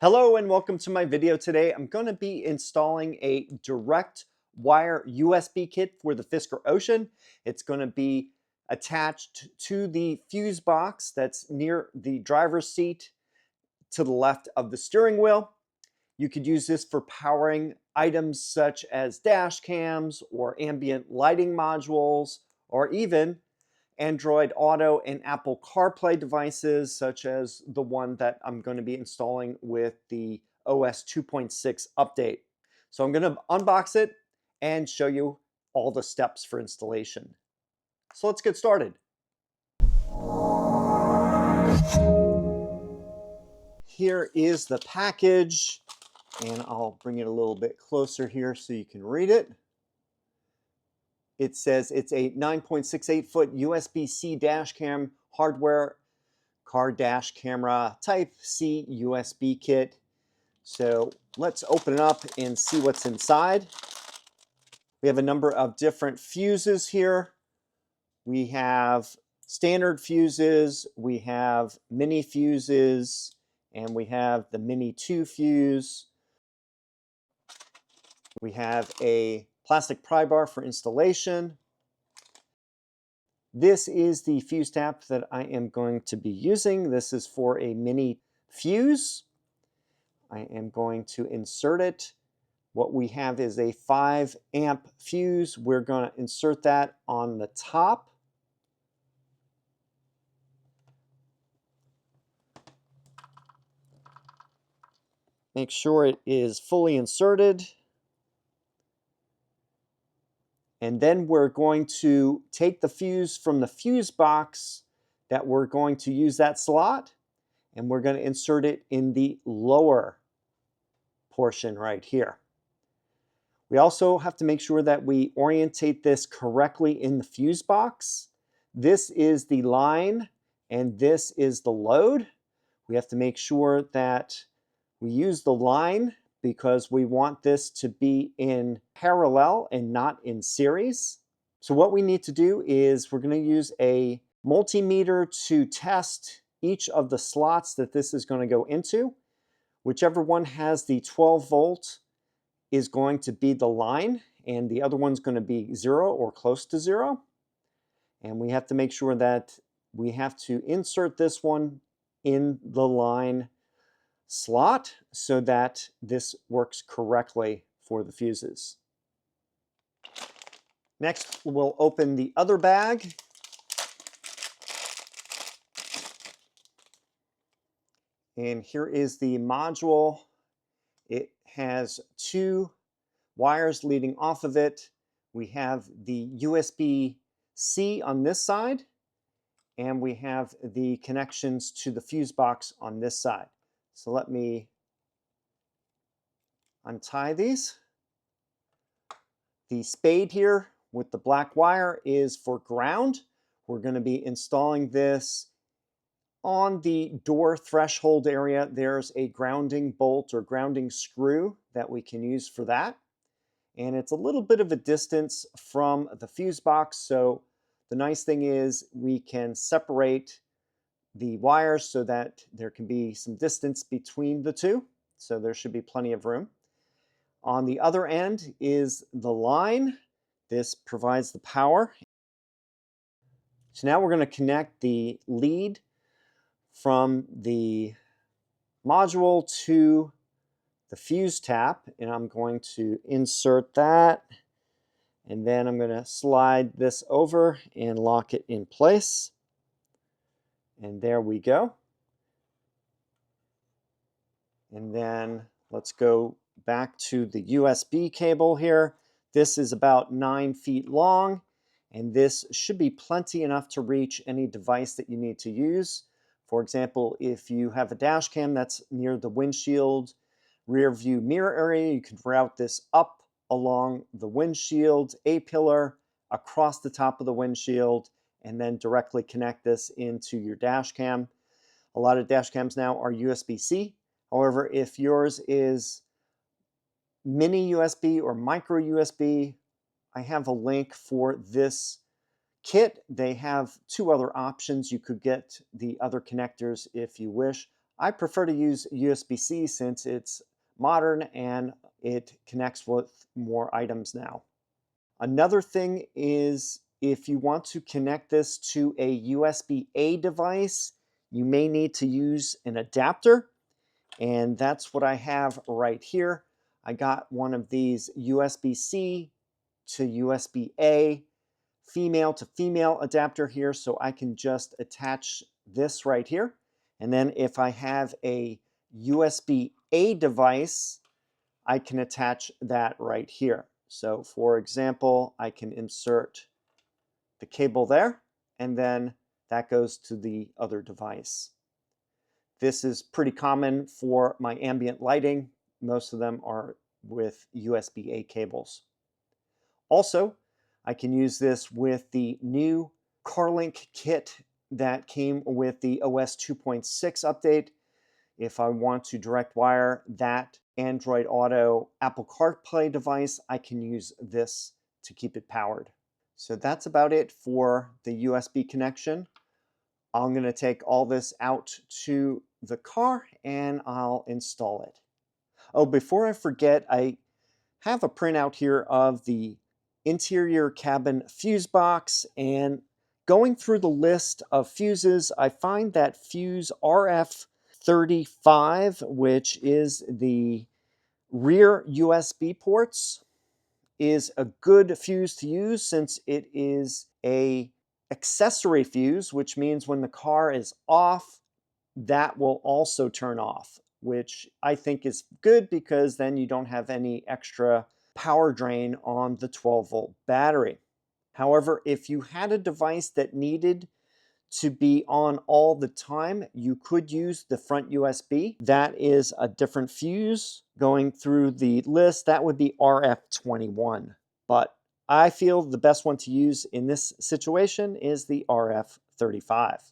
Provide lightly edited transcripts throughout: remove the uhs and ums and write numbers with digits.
Hello and welcome to my video today. I'm going to be installing a direct wire USB kit for the Fisker Ocean. It's going to be attached to the fuse box that's near the driver's seat to the left of the steering wheel. You could use this for powering items such as dash cams or ambient lighting modules, or even Android Auto and Apple CarPlay devices, such as the one that I'm going to be installing with the OS 2.6 update. So I'm going to unbox it and show you all the steps for installation. So let's get started. Here is the package, and I'll bring it a little bit closer here so you can read it. It says it's a 9.68 foot USB-C dash cam Hardwire car dash camera Type C USB kit. So let's open it up and see what's inside. We have a number of different fuses here. We have standard fuses, we have mini fuses, and we have the mini 2 fuse. We have a plastic pry bar for installation. This is the fuse tap that I am going to be using. This is for a mini fuse. I am going to insert it. What we have is a 5 amp fuse. We're going to insert that on the top. Make sure it is fully inserted. And then we're going to take the fuse from the fuse box that we're going to use that slot, and we're going to insert it in the lower portion right here. We also have to make sure that we orientate this correctly in the fuse box. This is the line and this is the load. We have to make sure that we use the line because we want this to be in parallel and not in series. So what we need to do is we're going to use a multimeter to test each of the slots that this is going to go into. Whichever one has the 12 volt is going to be the line, and the other one's going to be 0 or close to 0. And we have to make sure that we have to insert this one in the line slot so that this works correctly for the fuses. Next, we'll open the other bag. And here is the module. It has 2 wires leading off of it. We have the USB-C on this side, and we have the connections to the fuse box on this side. So let me untie these. The spade here with the black wire is for ground. We're going to be installing this on the door threshold area. There's a grounding bolt or grounding screw that we can use for that. And it's a little bit of a distance from the fuse box, so the nice thing is we can separate the wires so that there can be some distance between the two, so there should be plenty of room. On the other end is the line. This provides the power. So now we're going to connect the lead from the module to the fuse tap, and I'm going to insert that, and then I'm going to slide this over and lock it in place, and there we go. And then let's go back to the USB cable here. This is about 9 feet long, and this should be plenty enough to reach any device that you need to use. For example, if you have a dash cam that's near the windshield rear view mirror area, you can route this up along the windshield A-pillar, across the top of the windshield, and then directly connect this into your dash cam. A lot of dash cams now are USB-C. However, if yours is mini USB or micro USB, I have a link for this kit. They have 2 other options. You could get the other connectors if you wish. I prefer to use USB-C since it's modern and it connects with more items now. Another thing is if you want to connect this to a USB-A device, you may need to use an adapter, and that's what I have right here. I got one of these USB-C to USB-A female to female adapter here, so I can just attach this right here. And then if I have a USB-A device, I can attach that right here. So for example, I can insert the cable there, and then that goes to the other device. This is pretty common for my ambient lighting. Most of them are with USB-A cables. Also, I can use this with the new CarLink kit that came with the OS 2.6 update. If I want to direct wire that Android Auto Apple CarPlay device, I can use this to keep it powered. So that's about it for the USB connection. I'm going to take all this out to the car and I'll install it. Oh, before I forget, I have a printout here of the interior cabin fuse box, and going through the list of fuses, I find that fuse RF35, which is the rear USB ports, is a good fuse to use since it is a accessory fuse, which means when the car is off, that will also turn off, which I think is good because then you don't have any extra power drain on the 12-volt battery. However, if you had a device that needed to be on all the time, you could use the front USB. That is a different fuse. Going through the list, that would be RF21. But I feel the best one to use in this situation is the RF35.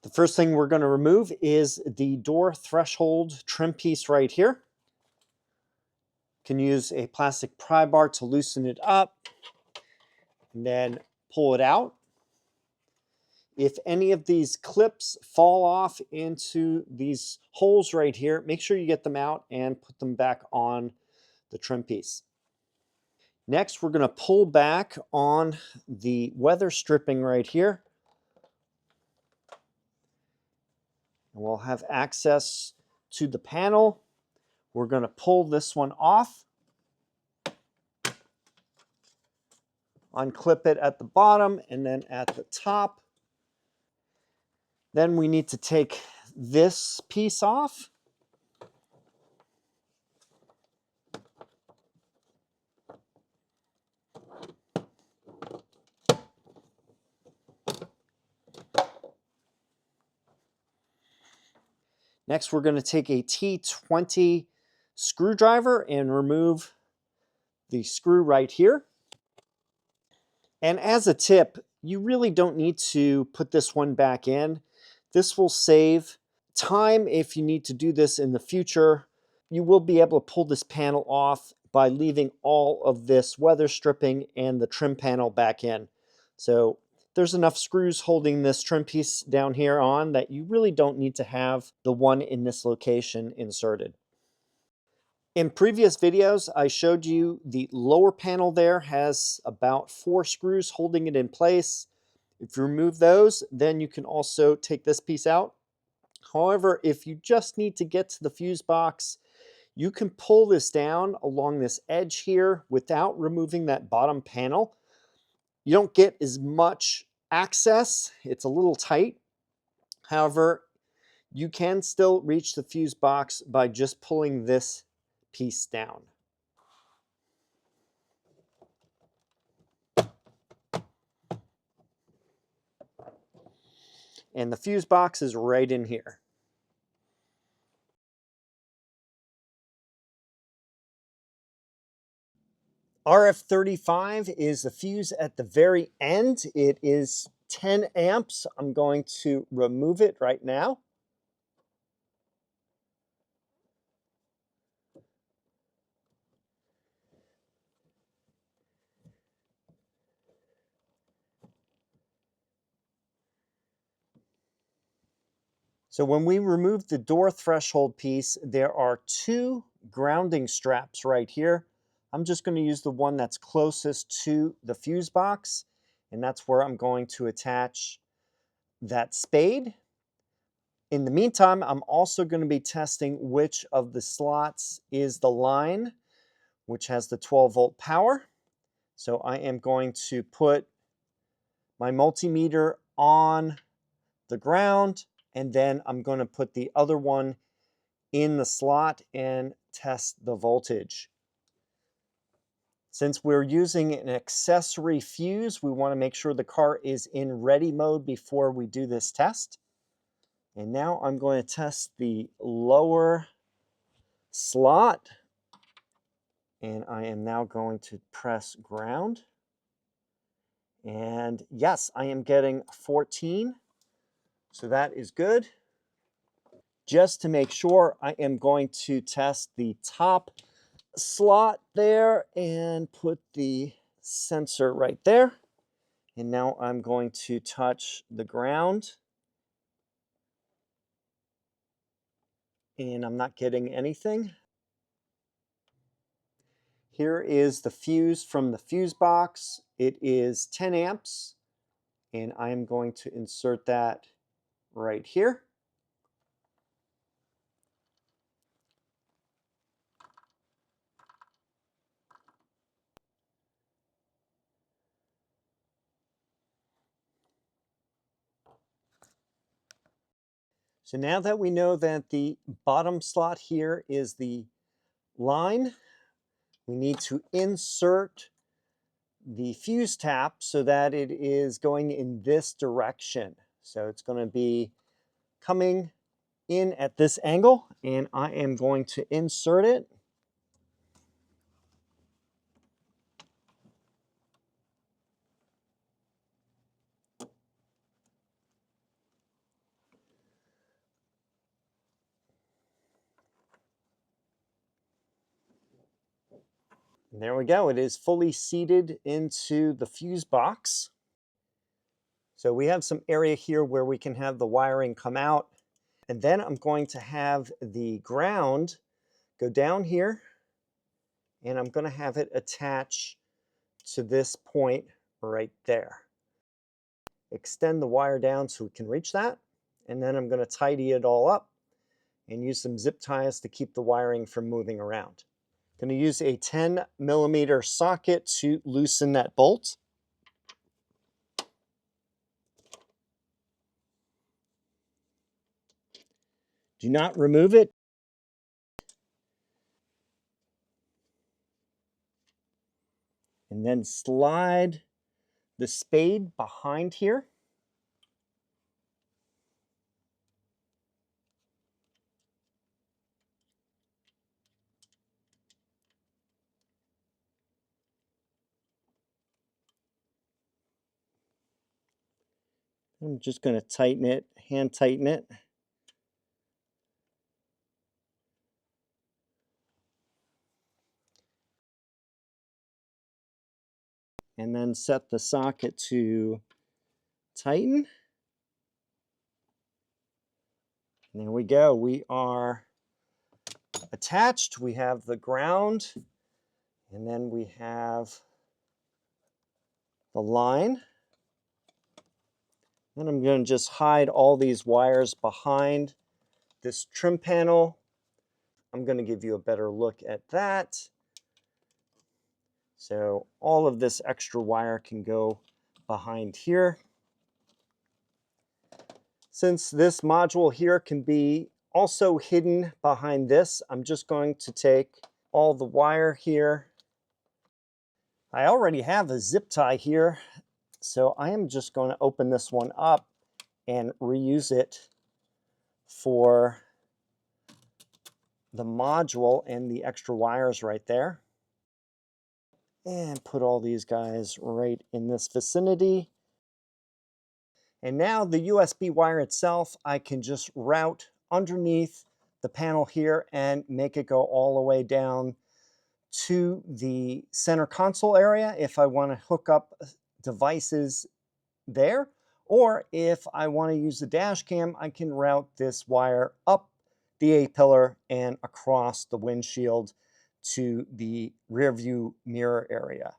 The first thing we're going to remove is the door threshold trim piece right here. You can use a plastic pry bar to loosen it up and then pull it out. If any of these clips fall off into these holes right here, make sure you get them out and put them back on the trim piece. Next, we're going to pull back on the weather stripping right here. And we'll have access to the panel. We're going to pull this one off, unclip it at the bottom and then at the top. Then we need to take this piece off. Next, we're going to take a T20 screwdriver and remove the screw right here. And as a tip, you really don't need to put this one back in. This will save time if you need to do this in the future. You will be able to pull this panel off by leaving all of this weather stripping and the trim panel back in. So there's enough screws holding this trim piece down here on that you really don't need to have the one in this location inserted. In previous videos, I showed you the lower panel there has about 4 screws holding it in place. If you remove those, then you can also take this piece out. However, if you just need to get to the fuse box, you can pull this down along this edge here without removing that bottom panel. You don't get as much access. It's a little tight. However, you can still reach the fuse box by just pulling this piece down. And the fuse box is right in here. RF35 is the fuse at the very end. It is 10 amps. I'm going to remove it right now. So when we remove the door threshold piece, there are two grounding straps right here. I'm just going to use the one that's closest to the fuse box, and that's where I'm going to attach that spade. In the meantime, I'm also going to be testing which of the slots is the line, which has the 12-volt power. So I am going to put my multimeter on the ground, and then I'm going to put the other one in the slot and test the voltage. Since we're using an accessory fuse, we want to make sure the car is in ready mode before we do this test. And now I'm going to test the lower slot, and I am now going to press ground. And yes, I am getting 14, so that is good. Just to make sure, I am going to test the top slot there and put the sensor right there. And now I'm going to touch the ground. And I'm not getting anything. Here is the fuse from the fuse box. It is 10 amps. And I'm going to insert that right here. So now that we know that the bottom slot here is the line, we need to insert the fuse tap so that it is going in this direction. So it's going to be coming in at this angle, and I am going to insert it. And there we go. It is fully seated into the fuse box. So we have some area here where we can have the wiring come out. And then I'm going to have the ground go down here, and I'm going to have it attach to this point right there. Extend the wire down so we can reach that. And then I'm going to tidy it all up and use some zip ties to keep the wiring from moving around. I'm going to use a 10mm socket to loosen that bolt. Do not remove it. And then slide the spade behind here. I'm just going to tighten it, hand tighten it. And then set the socket to tighten. And there we go. We are attached. We have the ground, and then we have the line. Then I'm going to just hide all these wires behind this trim panel. I'm going to give you a better look at that. So all of this extra wire can go behind here. Since this module here can be also hidden behind this, I'm just going to take all the wire here. I already have a zip tie here, so I am just going to open this one up and reuse it for the module and the extra wires right there. And put all these guys right in this vicinity. And now the USB wire itself, I can just route underneath the panel here and make it go all the way down to the center console area if I want to hook up devices there, Or if I want to use the dash cam, I can route this wire up the A-pillar and across the windshield to the rear view mirror area.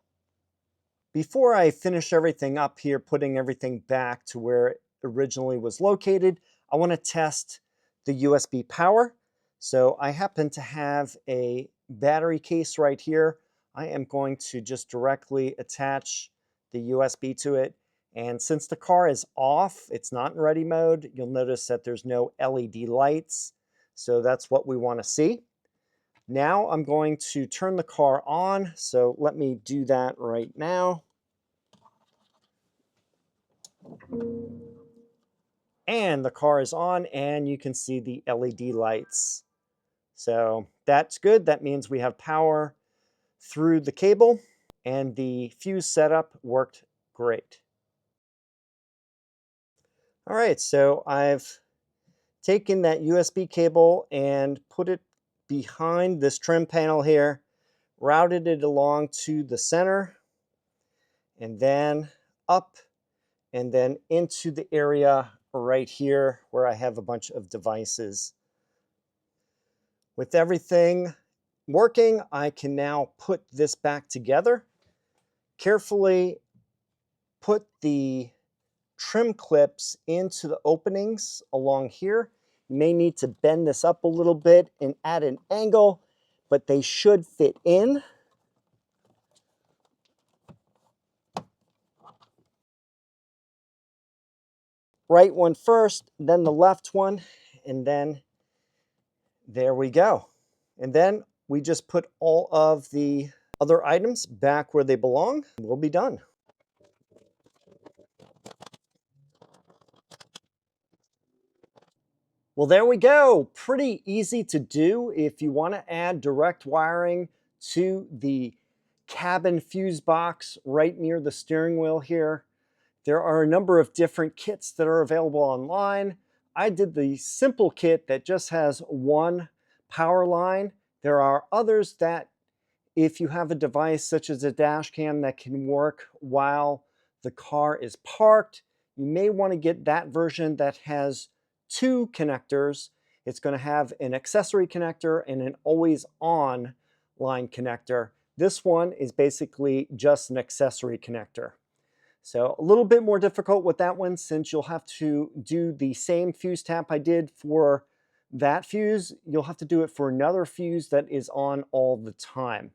Before I finish everything up here, putting everything back to where it originally was located, I want to test the USB power. So I happen to have a battery case right here. I am going to just directly attach the USB to it. And since the car is off, it's not in ready mode, you'll notice that there's no LED lights. So that's what we want to see. Now I'm going to turn the car on. So let me do that right now. And the car is on and you can see the LED lights. So that's good. That means we have power through the cable and the fuse setup worked great. All right, so I've taken that USB cable and put it behind this trim panel here, routed it along to the center, and then up and then into the area right here where I have a bunch of devices. With everything working, I can now put this back together. Carefully put the trim clips into the openings along here. You may need to bend this up a little bit and add an angle, but they should fit in. Right one first, then the left one, and then there we go. And then we just put all of the other items back where they belong. We'll be done. Well, there we go. Pretty easy to do if you want to add direct wiring to the cabin fuse box right near the steering wheel here. There are a number of different kits that are available online. I did the simple kit that just has one power line. There are others that, if you have a device such as a dash cam that can work while the car is parked, you may want to get that version that has two connectors. It's going to have an accessory connector and an always on line connector. This one is basically just an accessory connector. So a little bit more difficult with that one since you'll have to do the same fuse tap I did for that fuse. You'll have to do it for another fuse that is on all the time.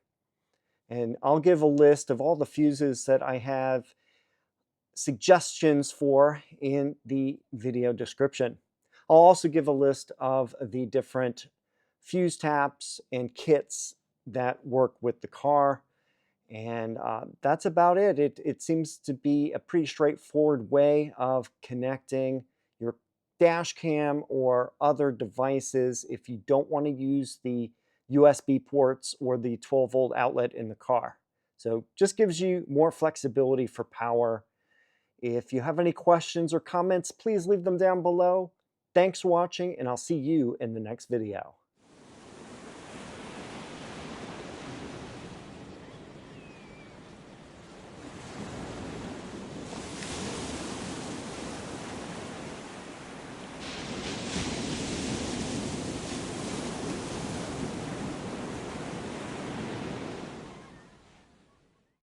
And I'll give a list of all the fuses that I have suggestions for in the video description. I'll also give a list of the different fuse taps and kits that work with the car. And that's about it. It seems to be a pretty straightforward way of connecting your dash cam or other devices if you don't want to use the USB ports or the 12-volt outlet in the car. So just gives you more flexibility for power. If you have any questions or comments, please leave them down below. Thanks for watching, and I'll see you in the next video.